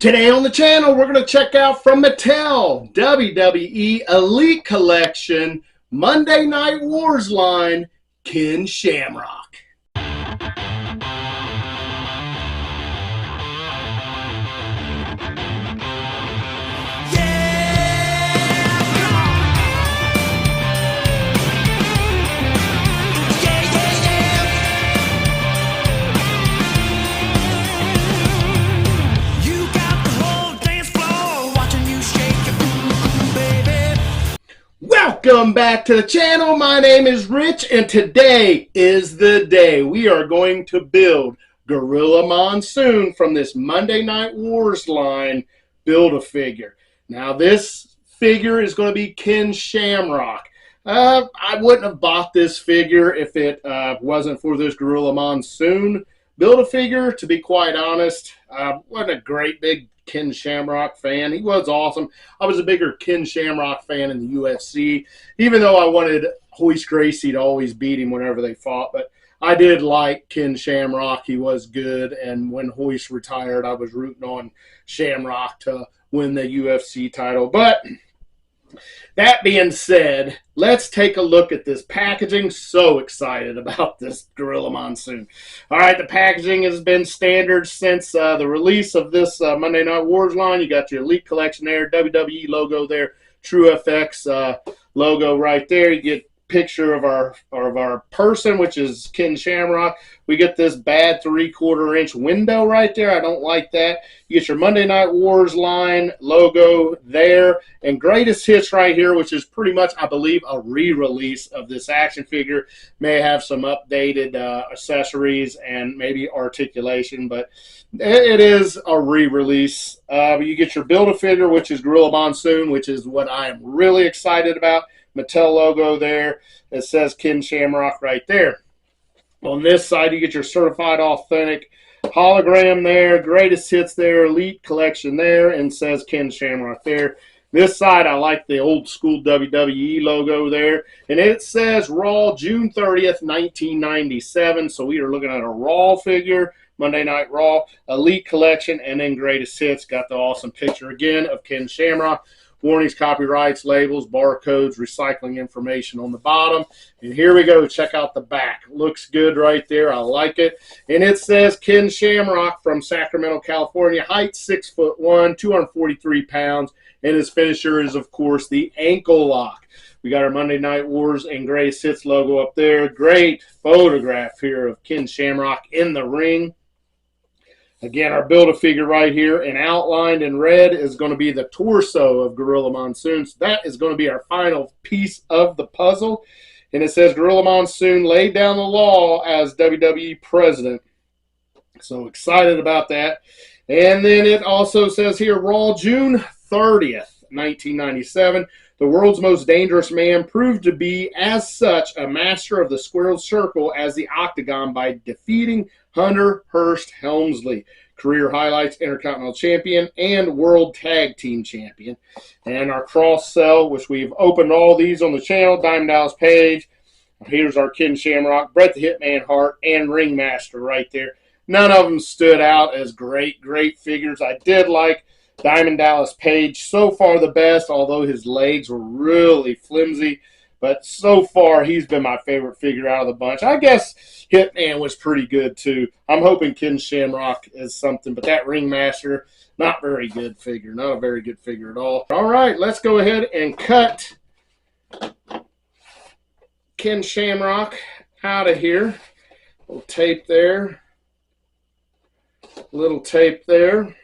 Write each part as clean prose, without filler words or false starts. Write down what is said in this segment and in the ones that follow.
Today on the channel, we're going to check out from Mattel, WWE Elite Collection, Monday Night Wars line, Ken Shamrock. Welcome back to the channel. My name is Rich, and today is the day we are going to build Gorilla Monsoon from this Monday Night Wars line Build-A-Figure. Now, this figure is going to be Ken Shamrock. I wouldn't have bought this figure if it wasn't for this Gorilla Monsoon Build-A-Figure, to be quite honest. Wasn't a great big Ken Shamrock fan. He was awesome. I was a bigger Ken Shamrock fan in the UFC, even though I wanted Royce Gracie to always beat him whenever they fought. But I did like Ken Shamrock. He was good. And when Royce retired, I was rooting on Shamrock to win the UFC title. But that being said, let's take a look at this packaging. So excited about this Gorilla Monsoon. All right, the packaging has been standard since the release of this Monday Night Wars line. You got your Elite Collection there, WWE logo there, True FX logo right there. You get a picture of our person, which is Ken Shamrock. We get this bad 3/4 inch window right there. I don't like that. You get your Monday Night Wars line logo there, and greatest hits right here, which is pretty much, I believe, a re-release of this action figure. May have some updated accessories and maybe articulation, but it is a re-release. You get your Build-A-Figure, which is Gorilla Monsoon, which is what I am really excited about. Mattel logo there. It says Ken Shamrock right there. On this side, you get your certified authentic hologram there, greatest hits there, Elite Collection there, and says Ken Shamrock there. This side, I like the old school WWE logo there, and it says Raw June 30th, 1997. So we are looking at a Raw figure, Monday Night Raw, Elite Collection, and then greatest hits. Got the awesome picture again of Ken Shamrock. Warnings, copyrights, labels, barcodes, recycling information on the bottom. And here we go. Check out the back. Looks good right there. I like it. And it says Ken Shamrock from Sacramento, California. Height 6'1", 243 pounds. And his finisher is, of course, the ankle lock. We got our Monday Night Wars and Greatest Hits logo up there. Great photograph here of Ken Shamrock in the ring. Again, our Build-A-Figure right here, and outlined in red is going to be the torso of Gorilla Monsoon. So that is going to be our final piece of the puzzle. And it says Gorilla Monsoon laid down the law as WWE president. So excited about that. And then it also says here, Raw June 30th, 1997. The world's most dangerous man proved to be, as such, a master of the squared circle as the octagon by defeating Hunter Hearst Helmsley, career highlights, Intercontinental Champion, and World Tag Team Champion. And our cross-sell, which we've opened all these on the channel, Diamond Dallas Page. Here's our Ken Shamrock, Bret the Hitman Hart, and Ringmaster right there. None of them stood out as great figures. I did like Diamond Dallas Page, so far the best, although his legs were really flimsy. But so far, he's been my favorite figure out of the bunch. I guess Hitman was pretty good, too. I'm hoping Ken Shamrock is something. But that Ringmaster, not very good figure. Not a very good figure at all. All right, let's go ahead and cut Ken Shamrock out of here. Little tape there. Little tape there.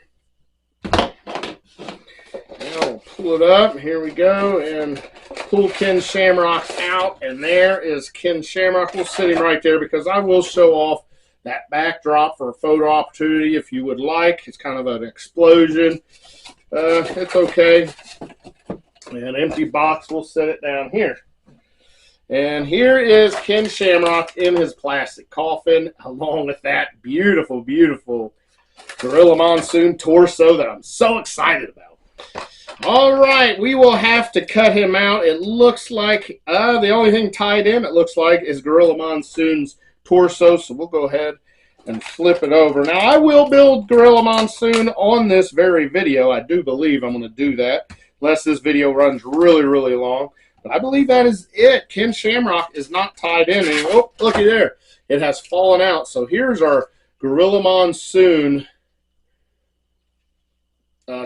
I'll pull it up. Here we go. And pull Ken Shamrock out, and there is Ken Shamrock. We'll sit him right there because I will show off that backdrop for a photo opportunity if you would like. It's kind of an explosion. It's okay. An empty box. We'll set it down here. And here is Ken Shamrock in his plastic coffin, along with that beautiful, beautiful Gorilla Monsoon torso that I'm so excited about. All right, we will have to cut him out. It looks like the only thing tied in, it looks like, is Gorilla Monsoon's torso. So we'll go ahead and flip it over. Now, I will build Gorilla Monsoon on this very video. I do believe I'm going to do that, unless this video runs really, really long. But I believe that is it. Ken Shamrock is not tied in anymore. Oh, looky there. It has fallen out. So here's our Gorilla Monsoon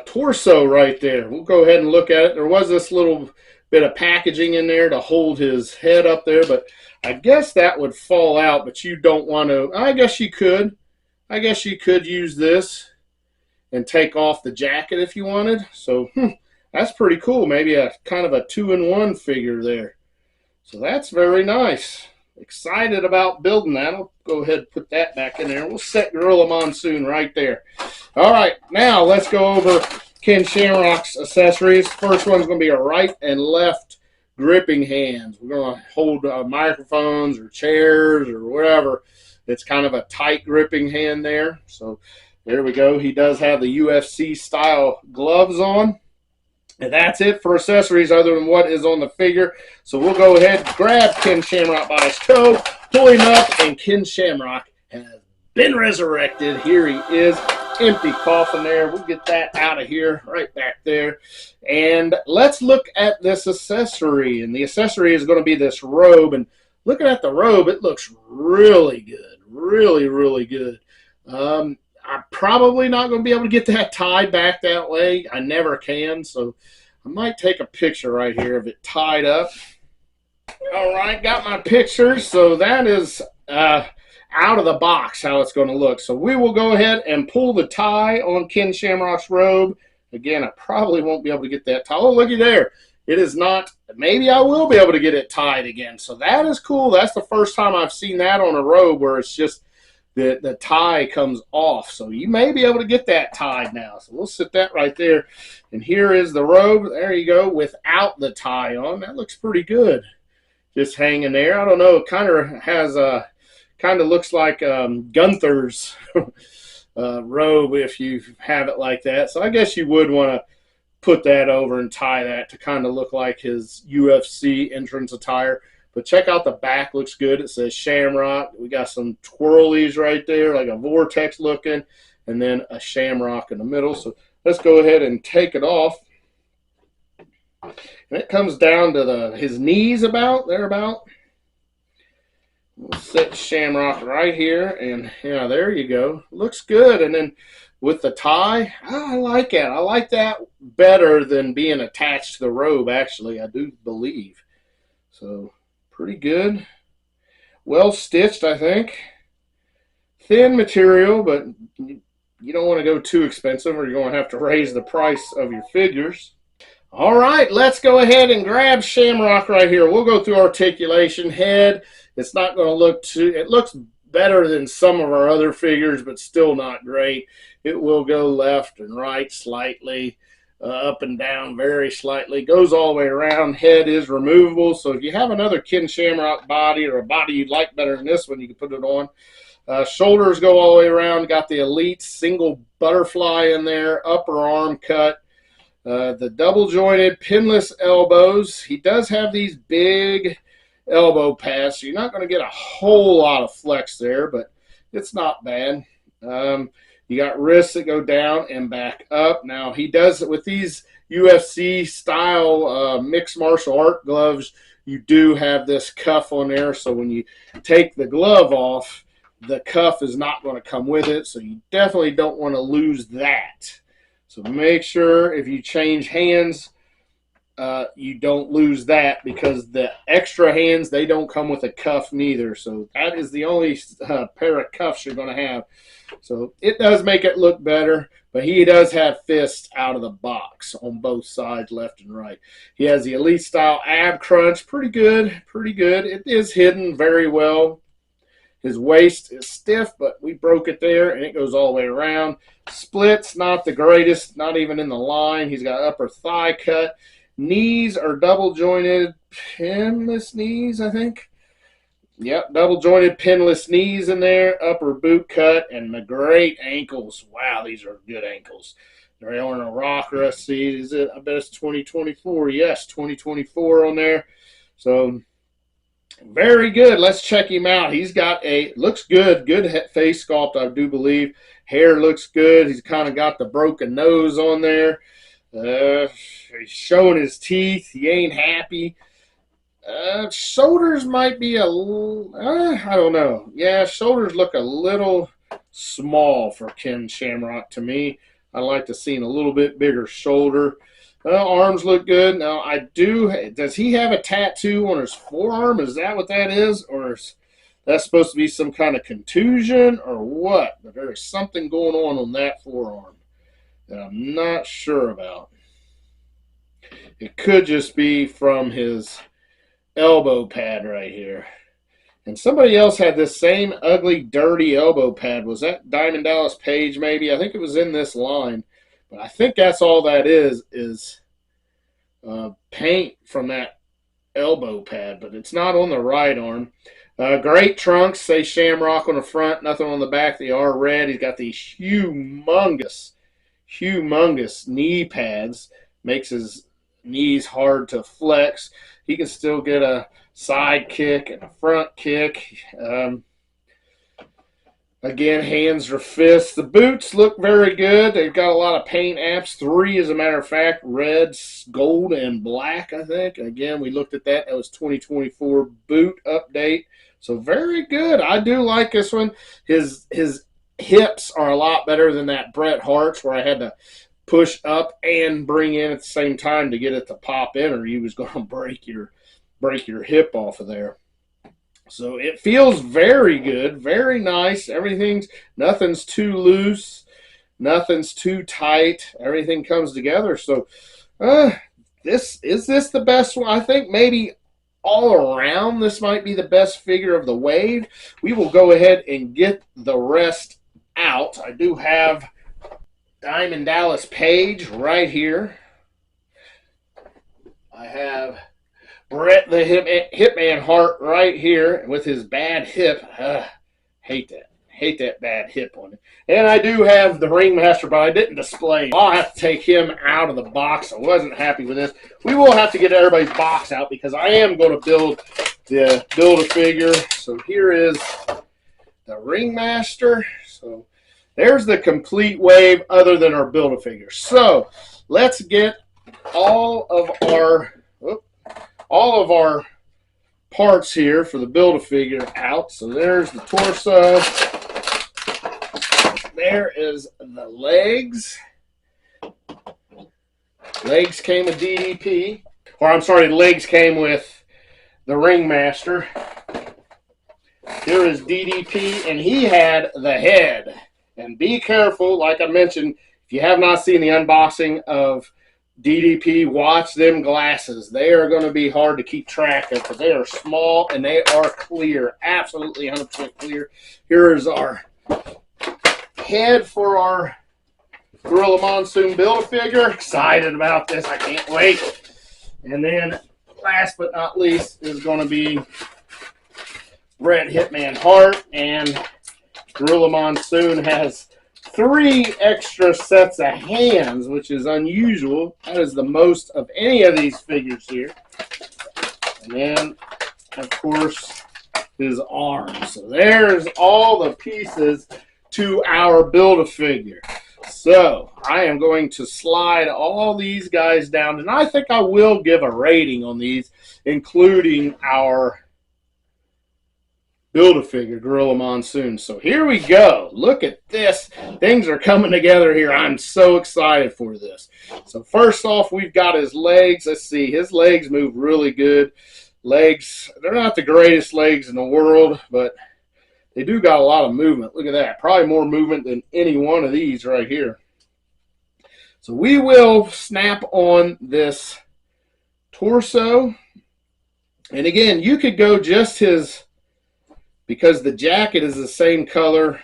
torso right there. We'll go ahead and look at it. There was this little bit of packaging in there to hold his head up there, but I guess that would fall out, but you don't want to. I guess you could. I guess you could use this and take off the jacket if you wanted. So that's pretty cool. Maybe a kind of a 2-in-1 figure there. So that's very nice. Excited about building that. I'll go ahead and put that back in there. We'll set Gorilla Monsoon right there. All right, now let's go over Ken Shamrock's accessories. First one's going to be a right and left gripping hands. We're going to hold microphones or chairs or whatever. It's kind of a tight gripping hand there. So there we go. He does have the UFC style gloves on. And that's it for accessories other than what is on the figure. So we'll go ahead, grab Ken Shamrock by his toe, pull him up, and Ken Shamrock has been resurrected. Here he is. Empty coffin there. We'll get that out of here, right back there. And let's look at this accessory. And the accessory is going to be this robe. And looking at the robe, it looks really good. Really, really good. I'm probably not going to be able to get that tied back that way. I never can. So I might take a picture right here of it tied up. All right, got my pictures. So that is out of the box how it's going to look. So we will go ahead and pull the tie on Ken Shamrock's robe. Again, I probably won't be able to get that tie. Oh, looky there. It is not. Maybe I will be able to get it tied again. So that is cool. That's the first time I've seen that on a robe where it's just the tie comes off. So you may be able to get that tied now. So we'll set that right there. And here is the robe. There you go, without the tie on. That looks pretty good. Just hanging there. I don't know. It kind of has a kind of looks like Gunther's robe if you have it like that. So I guess you would want to put that over and tie that to kind of look like his UFC entrance attire. But check out the back. Looks good. It says Shamrock. We got some twirlies right there, like a vortex looking, and then a shamrock in the middle. So let's go ahead and take it off. And it comes down to his knees about, thereabout. We'll set Shamrock right here, and yeah, there you go. Looks good. And then with the tie, I like it. I like that better than being attached to the robe, actually, I do believe. So pretty good. Well stitched, I think. Thin material, but you don't want to go too expensive or you're going to have to raise the price of your figures. All right, let's go ahead and grab Shamrock right here. We'll go through articulation. Head, it's not going to look too, it looks better than some of our other figures, but still not great. It will go left and right slightly, up and down very slightly. Goes all the way around. Head is removable, so if you have another Ken Shamrock body or a body you'd like better than this one, you can put it on. Shoulders go all the way around. Got the Elite single butterfly in there. Upper arm cut. The double jointed pinless elbows. He does have these big elbow pads, so you're not going to get a whole lot of flex there, but it's not bad. You got wrists that go down and back up. Now he does it with these UFC style mixed martial art gloves. You do have this cuff on there, so when you take the glove off, the cuff is not going to come with it, so you definitely don't want to lose that. So make sure if you change hands, you don't lose that, because the extra hands, they don't come with a cuff neither. So that is the only pair of cuffs you're going to have. So it does make it look better, but he does have fists out of the box on both sides, left and right. He has the Elite style ab crunch. Pretty good, pretty good. It is hidden very well. His waist is stiff, but we broke it there, and it goes all the way around. Splits, not the greatest, not even in the line. He's got upper thigh cut. Knees are double jointed, pinless knees, I think. Yep, double jointed pinless knees in there. Upper boot cut, and the great ankles. Wow, these are good ankles. They're on a rocker. I see. Is it? I bet it's 2024. Yes, 2024 on there. So Very good. Let's check him out. He's got looks good. Good face sculpt, I do believe. Hair looks good. He's kind of got the broken nose on there. He's showing his teeth. He ain't happy. Shoulders might be a little, I don't know. Yeah, shoulders look a little small for Ken Shamrock to me. I'd like to see a little bit bigger shoulder. Arms look good. Now, does he have a tattoo on his forearm? Is that what that is? Or is that supposed to be some kind of contusion or what? But there's something going on that forearm that I'm not sure about. It could just be from his elbow pad right here. And somebody else had this same ugly, dirty elbow pad. Was that Diamond Dallas Page maybe? I think it was in this line. But I think that's all that is paint from that elbow pad. But it's not on the right arm. Great trunks, say Shamrock on the front, nothing on the back. They are red. He's got these humongous knee pads. Makes his knees hard to flex. He can still get a side kick and a front kick. Again, hands or fists. The boots look very good. They've got a lot of paint apps. 3, as a matter of fact, red, gold, and black, I think. Again, we looked at that. That was 2024 boot update. So very good. I do like this one. His hips are a lot better than that Bret Hart's where I had to push up and bring in at the same time to get it to pop in, or you was going to break your hip off of there. So it feels very good, very nice. Nothing's too loose, nothing's too tight. Everything comes together. So is this the best one? I think maybe all around this might be the best figure of the wave. We will go ahead and get the rest out. I do have Diamond Dallas Page right here. I have Bret the Hitman Hart right here with his bad hip. Hate that bad hip on it. And I do have the Ringmaster, but I didn't display. I'll have to take him out of the box. I wasn't happy with this. We will have to get everybody's box out because I am going to build a figure. So here is the Ringmaster. So there's the complete wave other than our Build-A-Figure. So let's get all of our parts here for the Build-A-Figure out. So there's the torso. There is the legs. Legs came with DDP. Or I'm sorry, legs came with the Ringmaster. Here is DDP, and he had the head. And be careful, like I mentioned, if you have not seen the unboxing of DDP, watch them glasses. They are going to be hard to keep track of because they are small and they are clear. Absolutely 100% clear. Here is our head for our Gorilla Monsoon Build-A-Figure. Excited about this. I can't wait. And then last but not least is going to be Bret Hitman Hart, and Gorilla Monsoon has 3 extra sets of hands, which is unusual. That is the most of any of these figures here. And then, of course, his arms. So there's all the pieces to our Build-A-Figure. So I am going to slide all these guys down, and I think I will give a rating on these, including our Build-A-Figure Gorilla Monsoon. So here we go. Look at this. Things are coming together here. I'm so excited for this. So first off, we've got his legs. Let's see. His legs move really good. Legs, they're not the greatest legs in the world, but they do got a lot of movement. Look at that. Probably more movement than any one of these right here. So we will snap on this torso. And again, you could go just his, because the jacket is the same color.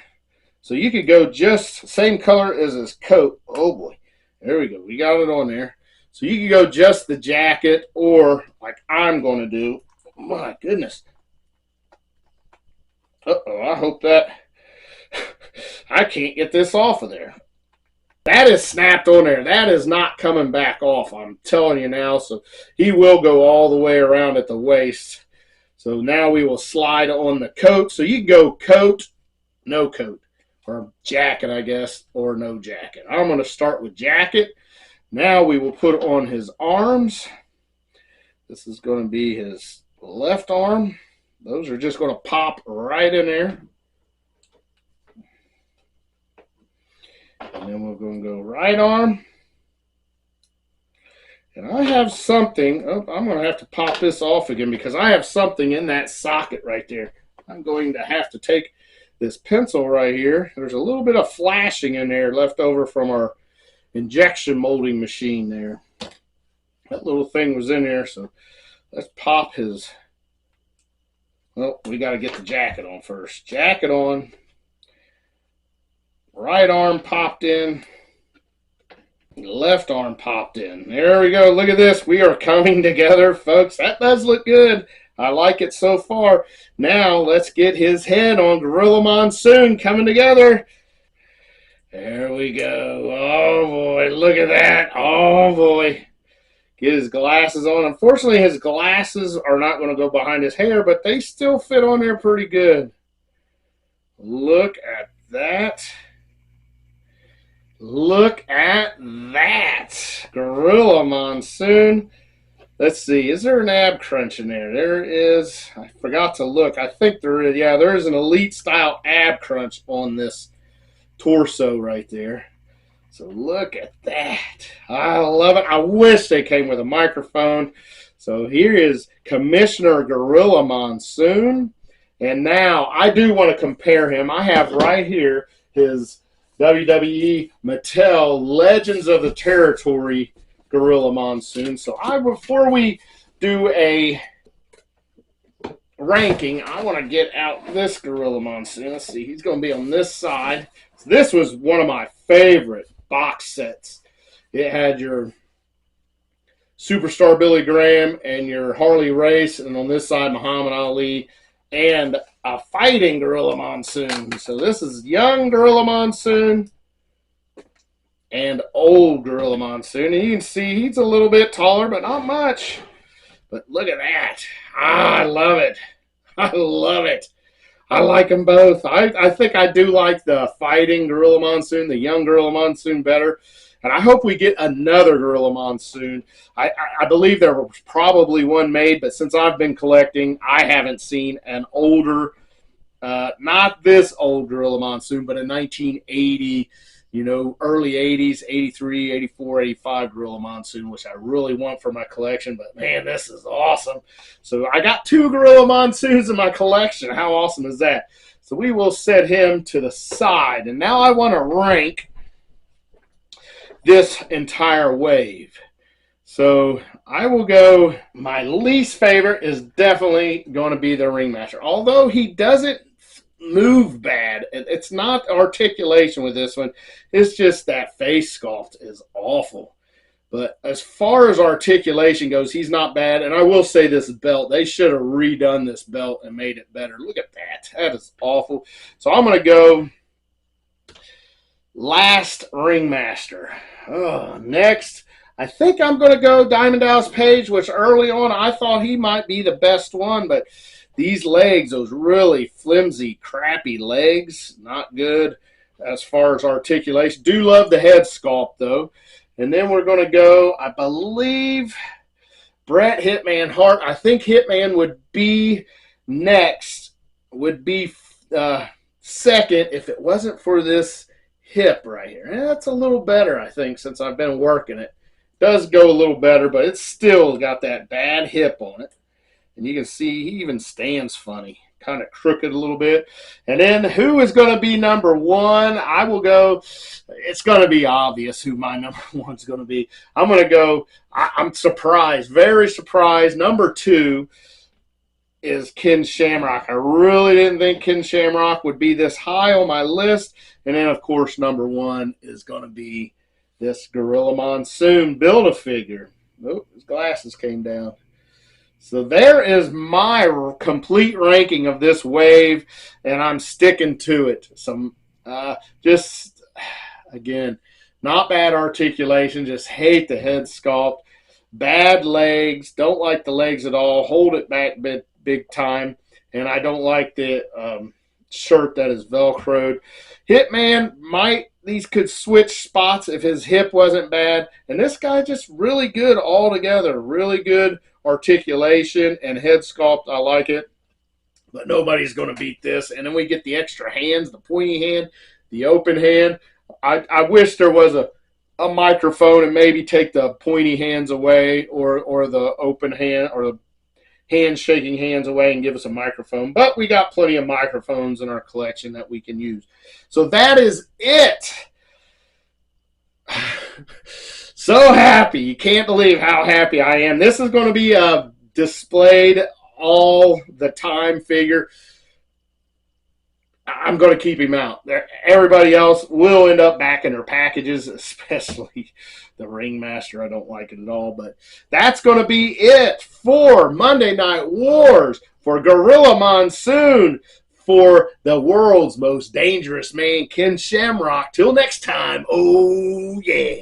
So you could go just same color as his coat. Oh boy. There we go. We got it on there. So you can go just the jacket, or like I'm going to do. My goodness. Uh-oh, I hope that I can't get this off of there. That is snapped on there. That is not coming back off. I'm telling you now. So he will go all the way around at the waist. So now we will slide on the coat. So you can go coat, no coat, or jacket, I guess, or no jacket. I'm going to start with jacket. Now we will put on his arms. This is going to be his left arm. Those are just going to pop right in there. And then we're going to go right arm. And I have something. Oh, I'm going to have to pop this off again because I have something in that socket right there. I'm going to have to take this pencil right here. There's a little bit of flashing in there left over from our injection molding machine there. That little thing was in there, so let's pop his. Well, we got to get the jacket on first. Jacket on. Right arm popped in. Left arm popped in. There we go. Look at this. We are coming together, folks. That does look good. I like it so far. Now, let's get his head on Gorilla Monsoon coming together. There we go. Oh, boy. Look at that. Oh, boy. Get his glasses on. Unfortunately, his glasses are not going to go behind his hair, but they still fit on there pretty good. Look at that. Look at that. Gorilla Monsoon. Let's see. Is there an ab crunch in there? There is. I forgot to look. I think there is. Yeah, there is an elite style ab crunch on this torso right there. So look at that. I love it. I wish they came with a microphone. So here is Commissioner Gorilla Monsoon. And now I do want to compare him. I have right here his WWE Mattel Legends of the Territory Gorilla Monsoon. So before we do a ranking, I want to get out this Gorilla Monsoon. Let's see. He's going to be on this side. So this was one of my favorite box sets. It had your Superstar Billy Graham and your Harley Race, and on this side Muhammad Ali and a fighting Gorilla Monsoon. So this is young Gorilla Monsoon and old Gorilla Monsoon. And you can see he's a little bit taller, but not much. But look at that. I love it. I love it. I like them both. I think I do like the fighting Gorilla Monsoon, the young Gorilla Monsoon better. And I hope we get another Gorilla Monsoon. I believe there was probably one made, but since I've been collecting, I haven't seen an older, not this old Gorilla Monsoon, but a 1980, early 80s, 83, 84, 85 Gorilla Monsoon, which I really want for my collection. But, man, this is awesome. So I got 2 Gorilla Monsoons in my collection. How awesome is that? So we will set him to the side. And now I want to rank this entire wave. So I will go, my least favorite is definitely going to be the Ringmaster. Although he doesn't move bad. It's not articulation with this one. It's just that face sculpt is awful. But as far as articulation goes, he's not bad. And I will say this belt, they should have redone this belt and made it better. Look at that. That is awful. So I'm going to go last Ringmaster. Next, I think I'm going to go Diamond Dallas Page, which early on I thought he might be the best one, but these legs, those really flimsy, crappy legs, not good as far as articulation. Do love the head sculpt, though. And then we're going to go, I believe, Bret Hitman Hart. I think Hitman would be next, would be second if it wasn't for this hip right here. That's a little better, I think, since I've been working it. Does go a little better, but it's still got that bad hip on it. And you can see he even stands funny, kind of crooked a little bit. And then who is going to be number 1? I will go, it's going to be obvious who my number 1 is going to be. I'm going to go, I'm surprised, very surprised. Number 2 is Ken Shamrock. I really didn't think Ken Shamrock would be this high on my list. And then, of course, number 1 is going to be this Gorilla Monsoon Build-A-Figure. Oh, his glasses came down. So there is my complete ranking of this wave, and I'm sticking to it. Some just, again, not bad articulation, just hate the head sculpt. Bad legs, don't like the legs at all. Hold it back big time. And I don't like the shirt that is Velcroed. Hitman these could switch spots if his hip wasn't bad. And this guy just really good altogether. Really good articulation and head sculpt. I like it. But nobody's going to beat this. And then we get the extra hands, the pointy hand, the open hand. I wish there was a microphone and maybe take the pointy hands away or the open hand or the hand shaking hands away and give us a microphone. But we got plenty of microphones in our collection that we can use. So that is it. So happy. You can't believe how happy I am. This is going to be a displayed all the time figure. I'm going to keep him out. Everybody else will end up back in their packages, especially the Ringmaster. I don't like it at all. But that's going to be it for Monday Night Wars, for Gorilla Monsoon, for the world's most dangerous man, Ken Shamrock. Till next time, oh yeah.